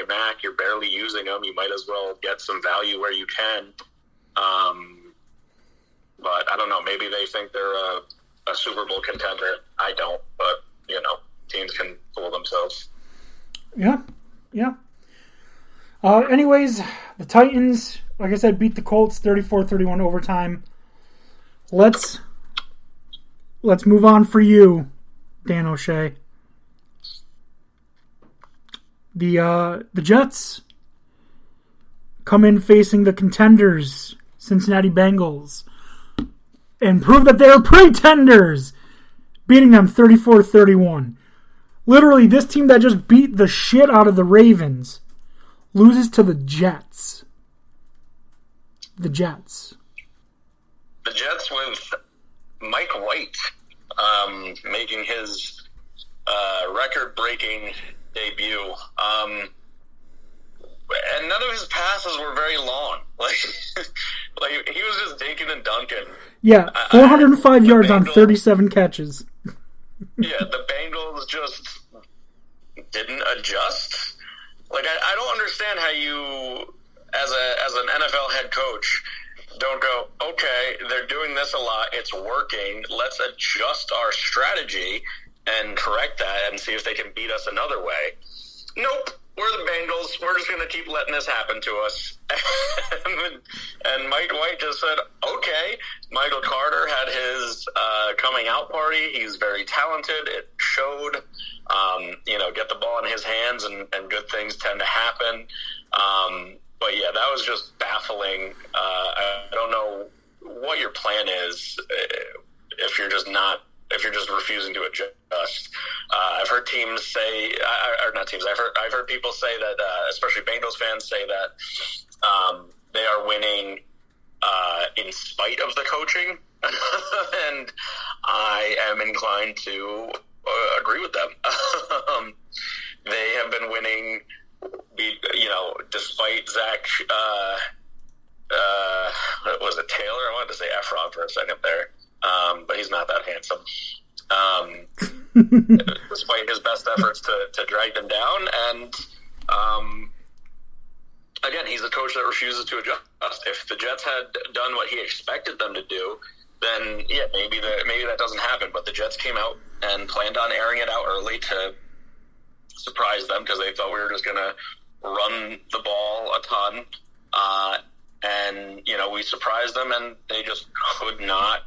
DK Mack. You're barely using him. You might as well get some value where you can. But I don't know. Maybe they think they're a Super Bowl contender. I don't. But, teams can fool themselves. Yeah. Anyways, the Titans, like I said, beat the Colts 34-31 overtime. Let's move on for you, Dan O'Shea. The Jets come in facing the contenders, Cincinnati Bengals, and prove that they're pretenders, beating them 34-31. Literally, this team that just beat the shit out of the Ravens loses to the Jets. The Jets with Mike White making his record-breaking debut. And none of his passes were very long. Like he was just dinking and dunking. Yeah, 405 yards on 37 catches. Yeah, the Bengals just didn't adjust. Like, I don't understand how you, as an NFL head coach, don't go, okay, they're doing this a lot, it's working, let's adjust our strategy and correct that and see if they can beat us another way. Nope, we're the Bengals, we're just going to keep letting this happen to us. And Mike White just said, okay. Michael Carter had his coming out party. He's very talented. It showed. Get the ball in his hands and good things tend to happen. But yeah, that was just baffling. I don't know what your plan is if you're just refusing to adjust. I've heard teams say, or not teams. I've heard people say that, especially Bengals fans say that they are winning in spite of the coaching, and I am inclined to agree with them. They have been winning, despite Zach. Was it Taylor? I wanted to say Efron for a second there, but he's not that handsome. Despite his best efforts to drag them down, and again, he's a coach that refuses to adjust. If the Jets had done what he expected them to do, then yeah, maybe that doesn't happen. But the Jets came out and planned on airing it out early to surprise them because they thought we were just going to run the ball a ton. And, we surprised them, and they just could not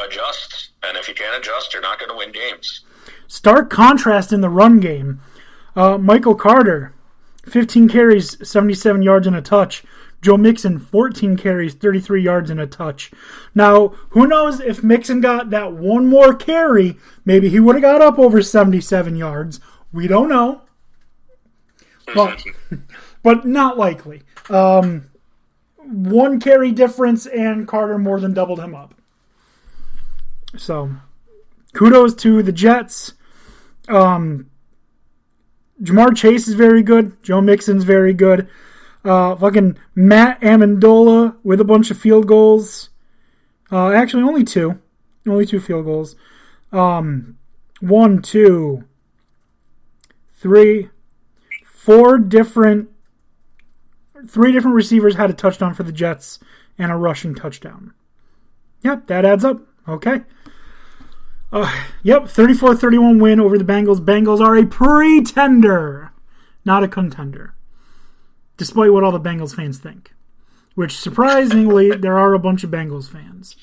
adjust. And if you can't adjust, you're not going to win games. Stark contrast in the run game. Michael Carter, 15 carries, 77 yards and a touch. Joe Mixon, 14 carries, 33 yards and a touch. Now, who knows if Mixon got that one more carry, maybe he would have got up over 77 yards. We don't know. But not likely. One carry difference, and Carter more than doubled him up. So, kudos to the Jets. Jamar Chase is very good. Joe Mixon's very good. Fucking Matt Amendola with a bunch of field goals. Actually, only two. Only 2 field goals. 1, 2, 3, 4 different... 3 different receivers had a touchdown for the Jets and a rushing touchdown. Yep, that adds up. Okay. 34-31 win over the Bengals. Bengals are a pretender, not a contender, despite what all the Bengals fans think. Which, surprisingly, there are a bunch of Bengals fans.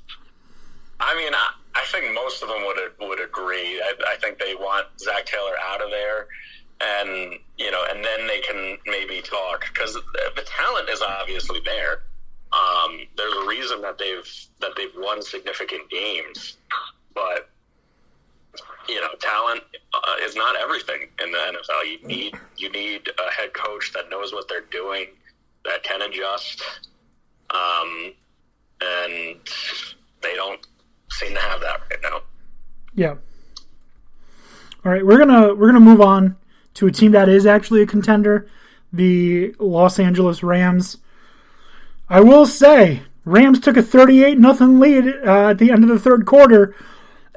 I mean, I think most of them would agree. I think they want Zach Taylor out of there. And and then they can maybe talk because the talent is obviously there. There's a reason that they've won significant games, but talent is not everything in the NFL. You need a head coach that knows what they're doing, that can adjust, and they don't seem to have that right now. Yeah. All right, we're gonna move on to a team that is actually a contender, the Los Angeles Rams. I will say, Rams took a 38-0 lead at the end of the third quarter,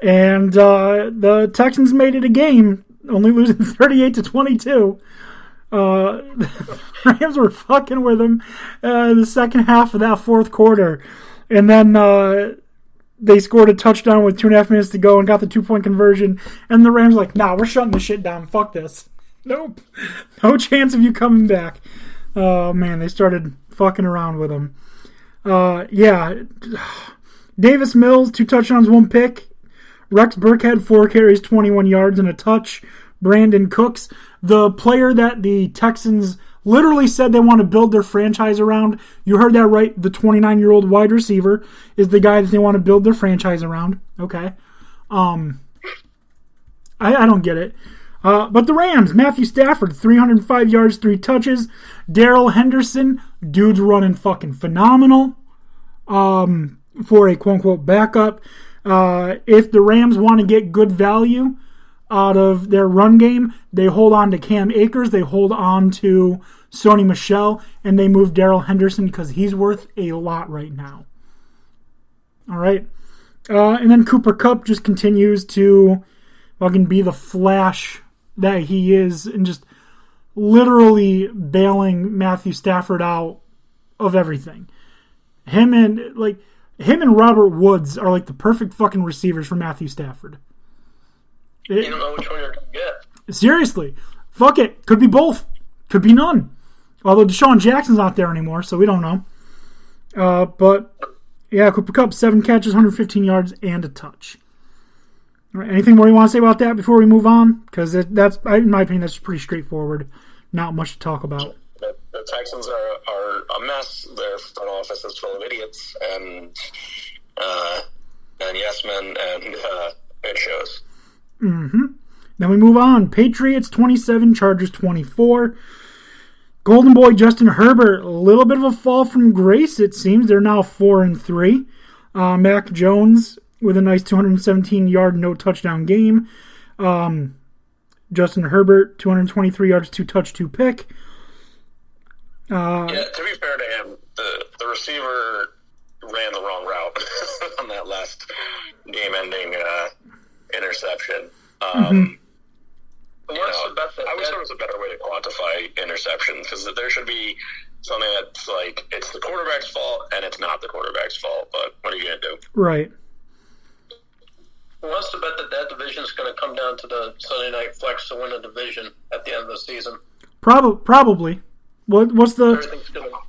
and the Texans made it a game, only losing 38-22. The Rams were fucking with them the second half of that fourth quarter. And then they scored a touchdown with 2.5 minutes to go and got the 2-point conversion. And the Rams were like, nah, we're shutting this shit down. Fuck this. Nope. No chance of you coming back. Oh, man, they started fucking around with them. Yeah. Davis Mills, 2 touchdowns, 1 pick. Rex Burkhead, 4 carries, 21 yards, and a touch. Brandon Cooks, the player that the Texans literally said they want to build their franchise around. You heard that right. The 29-year-old wide receiver is the guy that they want to build their franchise around. Okay. I don't get it. But the Rams, Matthew Stafford, 305 yards, 3 touches. Darrell Henderson, dude's running fucking phenomenal for a quote-unquote backup. If the Rams want to get good value out of their run game, they hold on to Cam Akers, they hold on to Sony Michel, and they move Darrell Henderson because he's worth a lot right now. All right. And then Cooper Kupp just continues to fucking be the flash that he is and just literally bailing Matthew Stafford out of everything. Him and Robert Woods are like the perfect fucking receivers for Matthew Stafford. You don't know which one you're going to get. Seriously. Fuck it. Could be both. Could be none. Although Deshaun Jackson's not there anymore, so we don't know. But, yeah, Cooper Kupp, 7 catches, 115 yards, and a touch. All right, anything more you want to say about that before we move on? Because that's, in my opinion, that's pretty straightforward. Not much to talk about. The Texans are a mess. Their front office is full of idiots and yes men, and it shows. Mm-hmm. Then we move on. Patriots 27, Chargers 24. Golden Boy Justin Herbert, a little bit of a fall from grace, it seems. They're now 4-3. Mac Jones with a nice 217-yard, no-touchdown game. Justin Herbert, 223 yards, 2 pick. Yeah, to be fair to him, the receiver ran the wrong route on that last game-ending interception. Mm-hmm. I wish there was a better way to quantify interception, because there should be something that's like, it's the quarterback's fault and it's not the quarterback's fault, but what are you going to do? Right. Who wants to bet that division is going to come down to the Sunday Night Flex to win a division at the end of the season? Probably. What's the?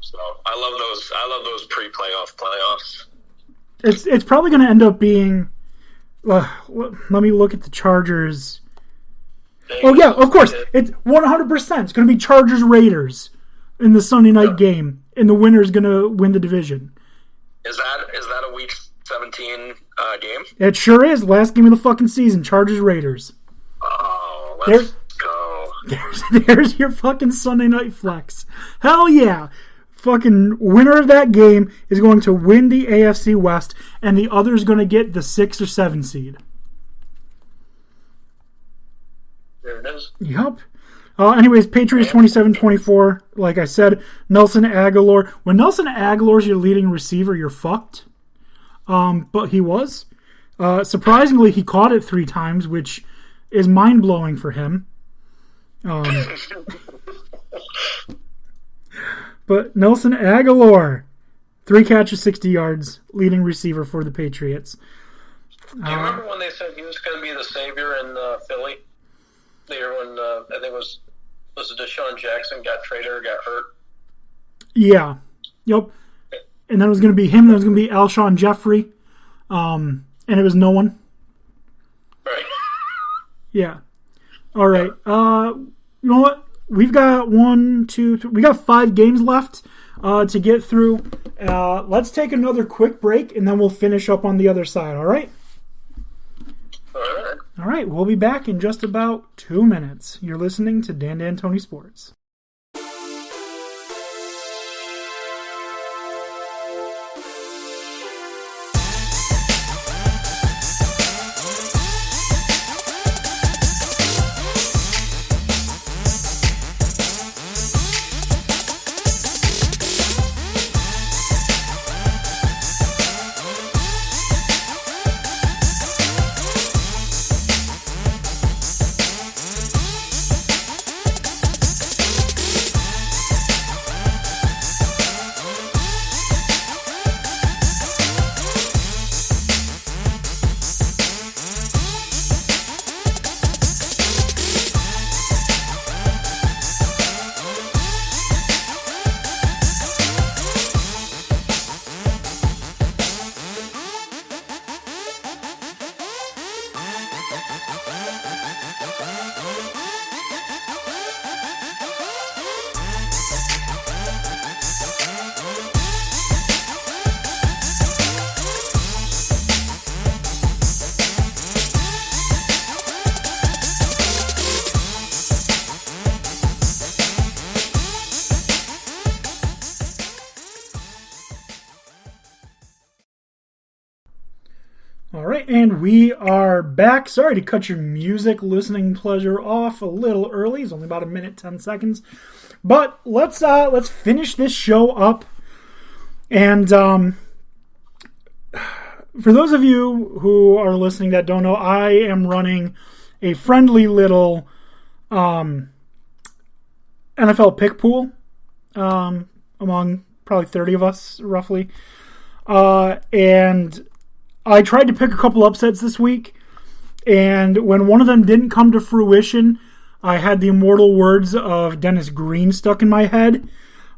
So I love those pre-playoff playoffs. It's probably going to end up being. Let me look at the Chargers. Oh yeah, of course. It's 100%. It's going to be Chargers Raiders in the Sunday night game, and the winner is going to win the division. Is that a Week 17 game? It sure is. Last game of the fucking season. Chargers Raiders. Oh, let's go. There's your fucking Sunday night flex. Hell yeah. Fucking winner of that game is going to win the AFC West, and the other is going to get the 6 or 7 seed. There it is. Yep. Anyways, Patriots 27-24. Like I said, Nelson Aguilar. When Nelson Aguilar's your leading receiver, you're fucked. But he was. Surprisingly, he caught it 3 times, which is mind-blowing for him. But Nelson Aguilar, 3 catches, 60 yards, leading receiver for the Patriots. Do you remember when they said he was going to be the savior in Philly? The year when I think it was it Deshaun Jackson got traded or got hurt? Yeah. Yep. And then it was going to be him. Then it was going to be Alshon Jeffrey. And it was no one. Right. Yeah. All right. You know what? We've got 1, 2, 3. We got 5 games left to get through. Let's take another quick break, and then we'll finish up on the other side. All right? All right. We'll be back in just about 2 minutes. You're listening to Dan D'Antoni Sports. All right, and we are back. Sorry to cut your music listening pleasure off a little early. It's only about 1 minute, 10 seconds. But let's finish this show up. And for those of you who are listening that don't know, I am running a friendly little NFL pick pool among probably 30 of us, roughly. And I tried to pick a couple upsets this week, and when one of them didn't come to fruition, I had the immortal words of Dennis Green stuck in my head.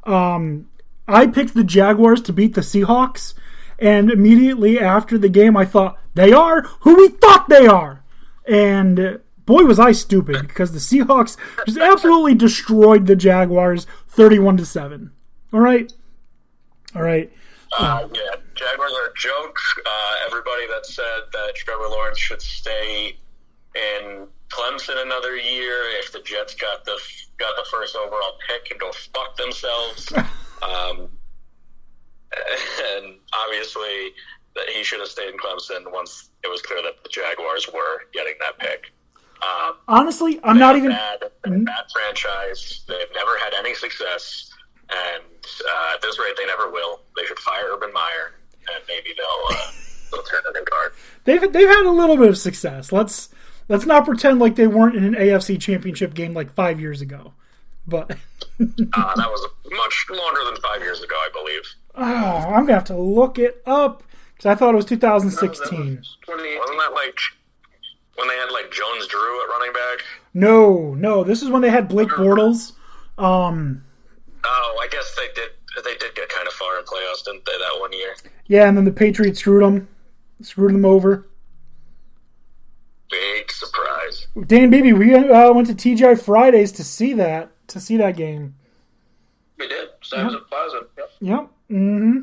I picked the Jaguars to beat the Seahawks, and immediately after the game I thought, they are who we thought they are! And boy was I stupid, because the Seahawks just absolutely destroyed the Jaguars 31-7. Alright? Yeah, Jaguars are a joke. Everybody that said that Trevor Lawrence should stay in Clemson another year if the Jets got the first overall pick and go fuck themselves. And obviously that he should have stayed in Clemson once it was clear that the Jaguars were getting that pick. Honestly, I'm not even... Bad franchise. They've never had any success. And at this rate, they never will. They should fire Urban Meyer, and maybe they'll turn a new card. They've had a little bit of success. Let's not pretend like they weren't in an AFC Championship game like 5 years ago. But that was much longer than 5 years ago, I believe. I'm gonna have to look it up because I thought it was 2016. Wasn't that like when they had like Jones Drew at running back? No. This is when they had Blake Bortles. Oh, I guess they did get kind of far in playoffs, didn't they, that 1 year? Yeah, and then the Patriots screwed them over. Big surprise. Dan Beebe, we went to TGI Fridays to see that game. We did. Sam's at Plaza. Yep. Mm-hmm.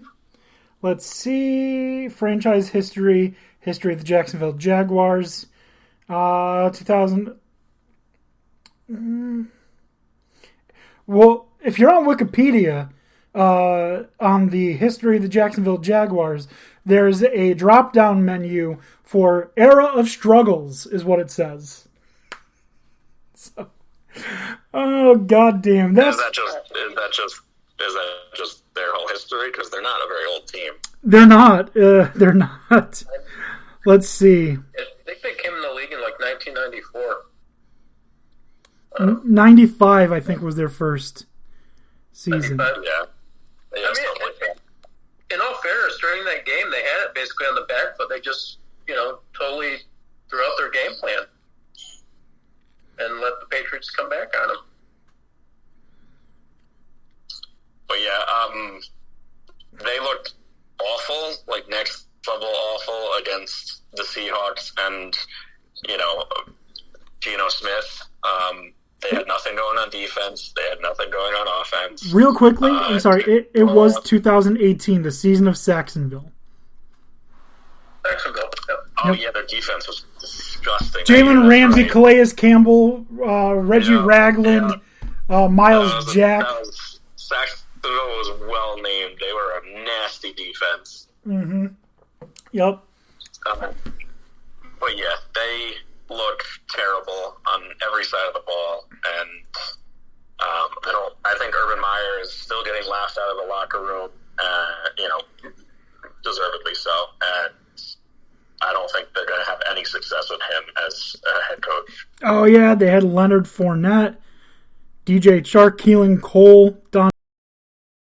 Let's see. Franchise history of the Jacksonville Jaguars. 2000. Well, if you're on Wikipedia, on the history of the Jacksonville Jaguars, there's a drop-down menu for Era of Struggles, is what it says. So, oh, goddamn. Is that just their whole history? Because they're not a very old team. They're not. They're not. Let's see. I think they came in the league in like 1994. 95, I think, was their first season. 95? Yeah. I mean, in all fairness, during that game, they had it basically on the back foot. They just, totally threw out their game plan and let the Patriots come back on them. But yeah, they looked awful, like next level awful against the Seahawks and, Geno Smith. They had nothing going on defense. They had nothing going on offense. Real quickly, I'm sorry, it was 2018, the season of Saxonville. Jacksonville. Yep. Oh, yeah, their defense was disgusting. Jalen Ramsey, right. Calais Campbell, Reggie Ragland, Miles Jack. Saxonville was well named. They were a nasty defense. Mm-hmm. Yep. But yeah, they look terrible on every side of the ball, and I think Urban Meyer is still getting laughed out of the locker room, deservedly so, and I don't think they're going to have any success with him as a head coach. Oh yeah, they had Leonard Fournette, DJ Chark, Keelan Cole, Don